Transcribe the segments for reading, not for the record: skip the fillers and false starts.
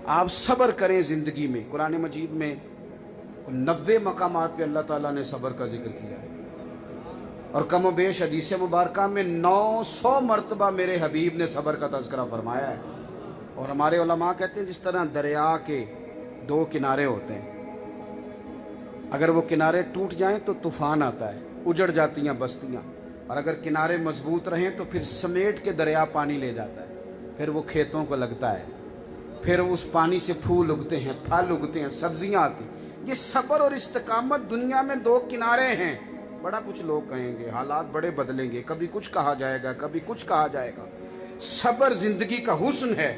آپ صبر کریں زندگی میں۔ قرآن مجید میں 90 مقامات پہ اللہ تعالیٰ نے صبر کا ذکر کیا ہے، اور کم و بیش حدیث مبارکہ میں 900 مرتبہ میرے حبیب نے صبر کا تذکرہ فرمایا ہے۔ اور ہمارے علماء کہتے ہیں جس طرح دریا کے 2 کنارے ہوتے ہیں، اگر وہ کنارے ٹوٹ جائیں تو طوفان آتا ہے، اجڑ جاتی ہیں بستیاں، اور اگر کنارے مضبوط رہیں تو پھر سمیٹ کے دریا پانی لے جاتا ہے، پھر وہ کھیتوں کو لگتا ہے، پھر اس پانی سے پھول اگتے ہیں، پھل اگتے ہیں، سبزیاں آتی ہیں۔ یہ صبر اور استقامت دنیا میں 2 کنارے ہیں۔ بڑا کچھ لوگ کہیں گے، حالات بڑے بدلیں گے، کبھی کچھ کہا جائے گا، کبھی کچھ کہا جائے گا۔ صبر زندگی کا حسن ہے۔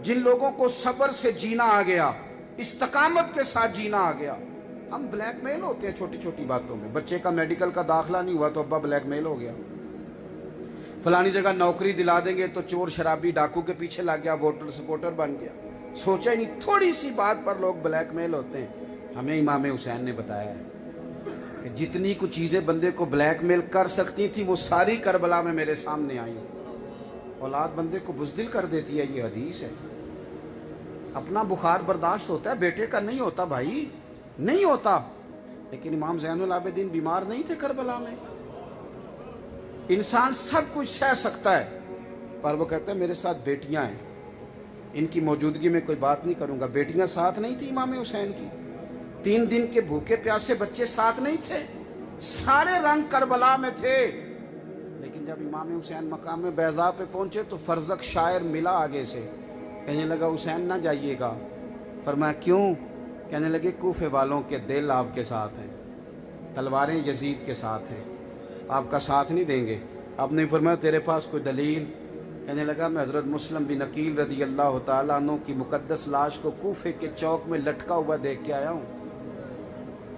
جن لوگوں کو صبر سے جینا آ گیا، استقامت کے ساتھ جینا آ گیا۔ ہم بلیک میل ہوتے ہیں چھوٹی چھوٹی باتوں میں، بچے کا میڈیکل کا داخلہ نہیں ہوا تو ابا بلیک میل ہو گیا، فلانی جگہ نوکری دلا دیں گے تو چور شرابی ڈاکو کے پیچھے لگ گیا، ووٹر سپورٹر بن گیا، سوچا ہی نہیں، تھوڑی سی بات پر لوگ بلیک میل ہوتے ہیں۔ ہمیں امام حسین نے بتایا ہے کہ جتنی کچھ چیزیں بندے کو بلیک میل کر سکتی تھی وہ ساری کربلا میں میرے سامنے آئی۔ اولاد بندے کو بزدل کر دیتی ہے، یہ حدیث ہے۔ اپنا بخار برداشت ہوتا ہے، بیٹے کا نہیں ہوتا بھائی، نہیں ہوتا۔ لیکن امام زین العابدین بیمار نہیں تھے کربلا میں۔ انسان سب کچھ سہ سکتا ہے، پر وہ کہتا ہے میرے ساتھ بیٹیاں ہیں، ان کی موجودگی میں کوئی بات نہیں کروں گا۔ بیٹیاں ساتھ نہیں تھی امام حسین کی، 3 دن کے بھوکے پیاسے بچے ساتھ نہیں تھے، سارے رنگ کربلا میں تھے۔ لیکن جب امام حسین مقام بیضاء پہ پہنچے تو فرزق شاعر ملا آگے سے، کہنے لگا حسین نہ جائیے گا۔ فرمایا کیوں؟ کہنے لگے کوفے والوں کے دل آپ کے ساتھ ہیں، تلواریں یزید کے ساتھ ہیں، آپ کا ساتھ نہیں دیں گے۔ آپ نے فرمایا تیرے پاس کوئی دلیل؟ کہنے لگا میں حضرت مسلم بن عقیل رضی اللہ تعالیٰ عنہ کی مقدس لاش کو کوفے کے چوک میں لٹکا ہوا دیکھ کے آیا ہوں۔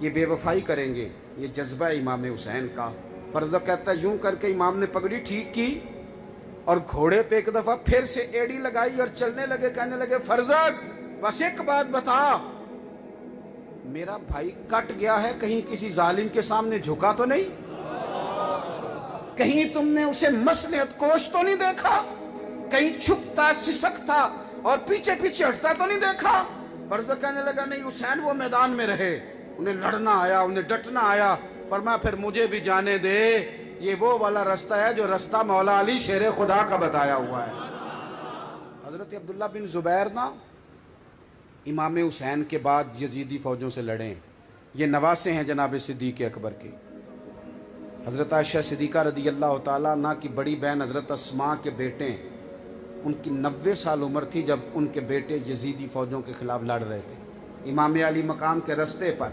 یہ بے وفائی کریں گے، یہ جذبہ ہے امام حسین کا۔ فرزق کہتا ہے یوں کر کے امام نے پگڑی ٹھیک کی اور گھوڑے پہ ایک دفعہ پھر سے ایڑی لگائی اور چلنے لگے۔ کہنے لگے فرزق بس ایک بات بتا، میرا بھائی کٹ گیا ہے، کہیں کسی ظالم کے سامنے جھکا تو نہیں؟ کہیں تم نے اسے مصلحت کوش تو نہیں دیکھا؟ کہیں چھپتا سسکتا اور پیچھے پیچھے ہٹتا تو نہیں دیکھا؟ فرزق کہنے لگا نہیں حسین، وہ میدان میں رہے، انہیں لڑنا آیا، انہیں ڈٹنا آیا۔ فرمایا پھر مجھے بھی جانے دے، یہ وہ والا رستہ ہے جو رستہ مولا علی شیر خدا کا بتایا ہوا ہے۔ حضرت عبداللہ بن زبیر نا امام حسین کے بعد یزیدی فوجوں سے لڑیں، یہ نواسے ہیں جناب صدیق اکبر کے۔ حضرت عائشہ صدیقہ رضی اللہ تعالیٰ عنہ کی بڑی بہن حضرت اسماء کے بیٹے، ان کی 90 سال عمر تھی جب ان کے بیٹے یزیدی فوجوں کے خلاف لڑ رہے تھے امام علی مقام کے رستے پر۔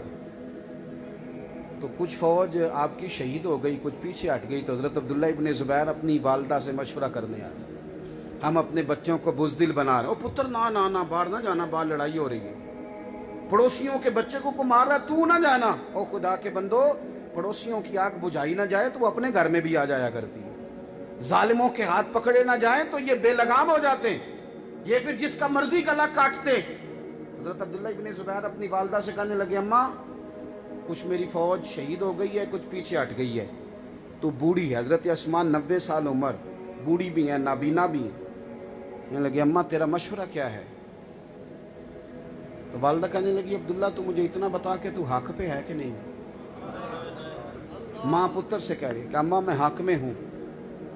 تو کچھ فوج آپ کی شہید ہو گئی، کچھ پیچھے ہٹ گئی، تو حضرت عبداللہ ابن زبیر اپنی والدہ سے مشورہ کرنے آئے، ہم اپنے بچوں کو بزدل بنا رہے ہیں۔ او پتر نہ باہر نہ جانا، باہر لڑائی ہو رہی ہے، پڑوسیوں کے بچے کو مار رہا، تو نہ جانا۔ او خدا کے بندو، پڑوسیوں کی آگ بجھائی نہ جائے تو وہ اپنے گھر میں بھی آ جایا کرتی ہے، ظالموں کے ہاتھ پکڑے نہ جائیں تو یہ بے لگام ہو جاتے ہیں، یہ پھر جس کا مرضی گلا کاٹتے۔ حضرت عبداللہ ابن زبیر اپنی والدہ سے کہنے لگے اماں کچھ میری فوج شہید ہو گئی ہے، کچھ پیچھے ہٹ گئی ہے، تو بوڑھی ہے، حضرت اسماء 90 سال عمر، بوڑھی بھی ہیں، نابینا بھی ہیں۔ کہنے لگے اماں تیرا مشورہ کیا ہے؟ تو والدہ کہنے لگی عبداللہ تو مجھے اتنا بتا کہ تو حق پہ ہے کہ نہیں؟ ماں پتر سے کہہ رہی کہ اماں میں حق میں ہوں۔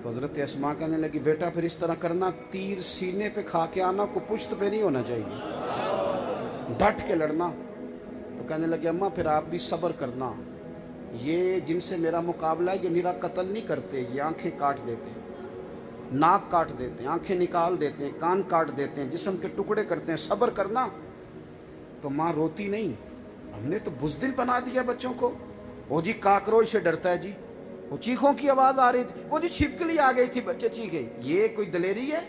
تو حضرت اسماء کہنے لگی بیٹا پھر اس طرح کرنا، تیر سینے پہ کھا کے آنا، کو پشت پہ نہیں ہونا چاہیے، ڈٹ کے لڑنا۔ تو کہنے لگے اماں پھر آپ بھی صبر کرنا، یہ جن سے میرا مقابلہ ہے یہ میرا قتل نہیں کرتے، یہ آنکھیں کاٹ دیتے ہیں، ناک کاٹ دیتے ہیں، آنکھیں نکال دیتے ہیں، کان کاٹ دیتے ہیں، جسم کے ٹکڑے کرتے ہیں، صبر کرنا۔ تو ماں روتی نہیں، ہم نے تو بزدل بنا دیا بچوں کو۔ وہ جی کاکروچ سے ڈرتا ہے جی، وہ چیخوں کی آواز آ رہی تھی، وہ جی چھپکلی آ گئی تھی بچے چیخے، یہ کوئی دلیری ہے؟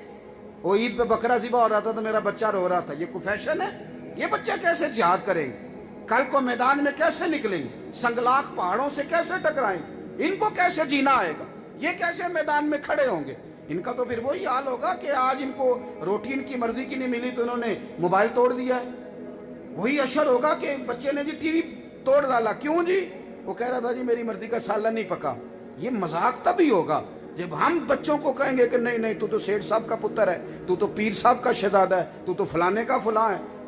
وہ عید پہ بکرا ذبح ہو رہا تھا تو میرا بچہ رو رہا تھا، یہ کوئی فیشن ہے؟ یہ بچے کیسے جہاد کریں گے؟ کل کو میدان میں کیسے نکلیں گے؟ سنگلاخ پہاڑوں سے کیسے ٹکرائیں گے؟ ان کو کیسے جینا آئے گا؟ یہ کیسے میدان میں کھڑے ہوں گے؟ ان کا تو پھر وہی حال ہوگا کہ آج ان کو روٹی ان کی مرضی کی نہیں ملی تو انہوں نے موبائل توڑ دیا ہے۔ وہی اشر ہوگا کہ بچے نے جی ٹی وی توڑ ڈالا، کیوں جی؟ وہ کہہ رہا تھا جی میری مرضی کا سالن نہیں پکا۔ یہ مذاق تبھی ہوگا جب ہم بچوں کو کہیں گے کہ نہیں تو سیٹھ صاحب کا پتر ہے، تو پیر صاحب کا شہزادہ ہے، تو فلانے کا فلاں ہے۔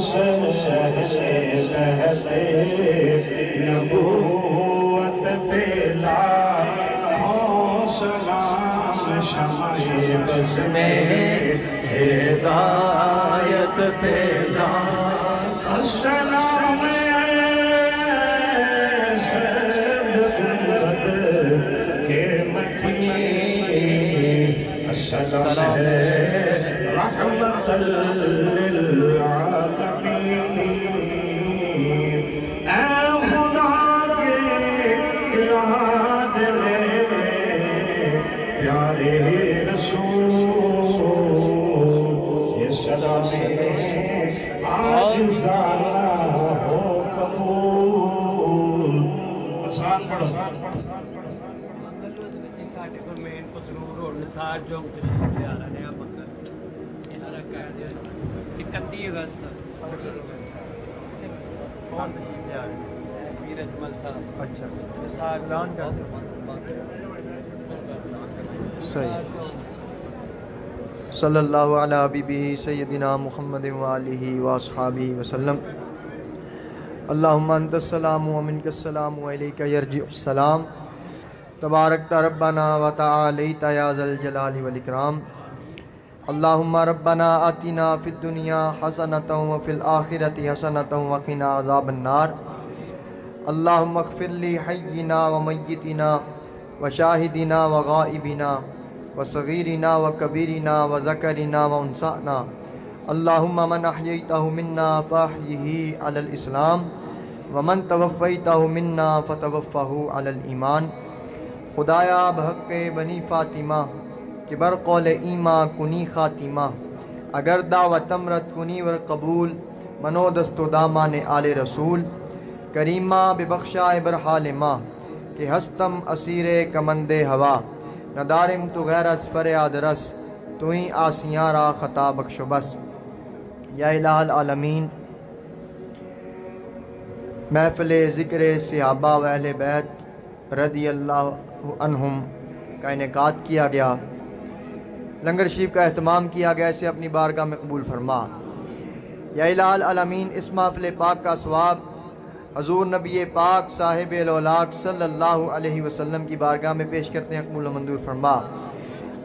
سے بہتے نبوت پلا سلام شمع بس میں ہدایت پلا السلام کے مکھی السلام رحمت للعالمین اے خدا کے یاد میں پیارے رسول یہ سلام آج زارا ہو قبول آسان پڑھو ਸਾਡੇ ਕੋਲ ਮੇਨ ਕੋ ਜ਼ਰੂਰ ਹੋਣ ਨਿਸਾਰ ਜੋਗ ਤਸ਼ਰੀਫ ਲਿਆ ਰਹੇ ਆ ਮੰਗਲ ਇਹਨਾਂ ਦਾ ਕਹਿ ਦਿਆ 31 ਅਗਸਤ کون تشریف لے آ رہے ہیں؟ ਵੀਰ ਅਜਮਲ ਸਾਹਿਬ اچھا ਨਿਸਾਰ اعلان کر دیں۔ صحیح صلی اللہ علی حبیبہ سیدنا محمد وآلہ واصحابہ وسلم اللہم انت السلام ومنک السلام وعلیک یرجع السلام تبارکت ربنا وتعالیت یا ذا الجلال والاکرام اللہم ربنا آتنا فی الدنیا حسنۃ وفی الآخرۃ حسنۃ وقنا عذاب النار اللہم اغفر لی حینا ومیتنا وشاہدنا وغائبنا وصغیرنا وکبیرنا وذکرنا وانسانا اللہم من احییتہ منا فاحیہ علی الاسلام ومن توفیتہ منا فتوفہ علی الایمان خدایا بحق بنی فاطمہ کہ بر قول ایماں کنی خاتمہ اگر دعوت امرت کنی ور قبول منو دست و دامان آل رسول کریمہ ببخشا بر حال ماں کہ ہستم اسیر کمند ہوا ندارم تو غیر از فریاد رس تو ہی آسیاں را خطا بخش و بس یا الہ العالمین محفل ذکر صحابہ و اہل بیت رضی اللہ عنہم کا انعقاد کیا گیا لنگر شریف کا اہتمام کیا گیا اسے اپنی بارگاہ میں قبول فرما یا الہ العالمین اس محفل پاک کا ثواب حضور نبی پاک صاحب الاولاق صلی اللہ علیہ وسلم کی بارگاہ میں پیش کرتے ہیں قبول و منظور فرما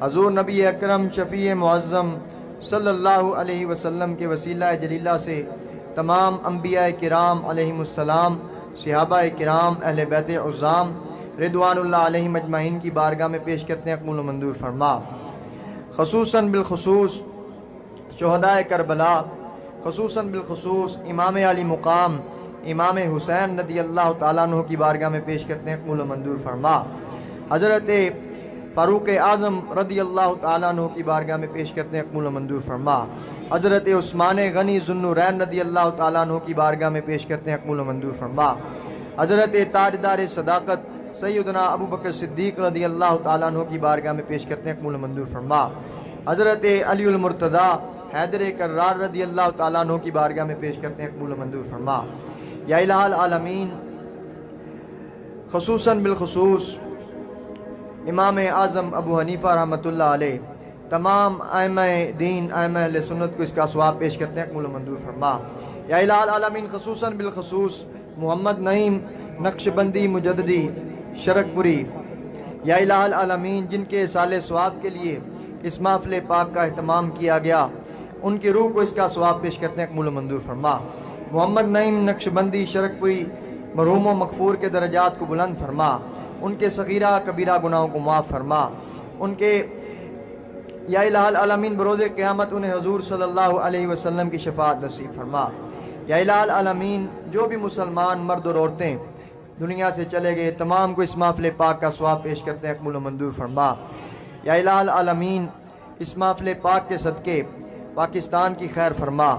حضور نبی اکرم شفیع معظم صلی اللہ علیہ وسلم کے وسیلہ جلیلہ سے تمام انبیاء کرام علیہم السلام صحابہ کرام اہل بیت عظام رضوان اللہ علیہم اجمعین کی بارگاہ میں پیش کرتے ہیں قبول و منظور فرما خصوصاً بالخصوص شہداء کربلا خصوصاً بالخصوص امام علی مقام امام حسین رضی اللہ تعالیٰ عنہ کی بارگاہ میں پیش کرتے ہیں قبول و منظور فرما حضرت فاروق اعظم رضی اللہ تعالیٰ عنہ کی بارگاہ میں پیش کرتے ہیں قبول و منظور فرما حضرت عثمان غنی ذو النورین رضی اللہ تعالیٰ عنہ کی بارگاہ میں پیش کرتے ہیں قبول و منظور فرما حضرت تاجدار صداقت سیدنا ابو بکر صدیق رضی اللہ تعالیٰ عنہ کی بارگاہ میں پیش کرتے ہیں قبول و منظور فرما حضرت علی المرتضیٰ حیدر کرار رضی اللہ تعالیٰ عنہ کی بارگاہ میں پیش کرتے ہیں قبول و منظور فرما یا الہ العالمین خصوصاً بالخصوص امام اعظم ابو حنیفہ رحمۃ اللہ علیہ تمام ائمہ دین ائمہ اہل سنت کو اس کا ثواب پیش کرتے ہیں قبول و منظور فرما یا الہ العالمین خصوصاً بالخصوص محمد نعیم نقشبندی مجددی شرک پوری یا الہ العالمین جن کے سال ثواب کے لیے اس محفل پاک کا اہتمام کیا گیا ان کی روح کو اس کا ثواب پیش کرتے ہیں قبول و منظور فرما محمد نعیم نقشبندی شرک پوری مرحوم و مغفور کے درجات کو بلند فرما ان کے صغیرہ کبیرہ گناہوں کو معاف فرما ان کے یا الہ العالمین بروز قیامت انہیں حضور صلی اللہ علیہ وسلم کی شفاعت نصیب فرما یا الہ العالمین جو بھی مسلمان مرد اور عورتیں دنیا سے چلے گئے تمام کو اس محفل پاک کا ثواب پیش کرتے ہیں قبول و منظور فرما یا الہ العالمین اس محفل پاک کے صدقے پاکستان کی خیر فرما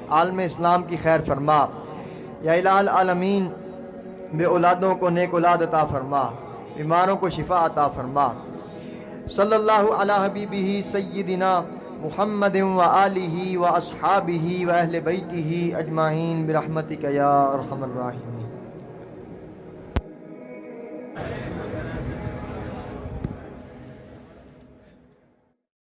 عالم اسلام کی خیر فرما یا الہ العالمین بے اولادوں کو نیک اولاد عطا فرما بیماروں کو شفا عطا فرما صلی اللہ علی حبیبہ سیدنا محمد و آلہ و اصحابہ و اہل بیتہ اجمعین برحمتک یا ارحم الراحمین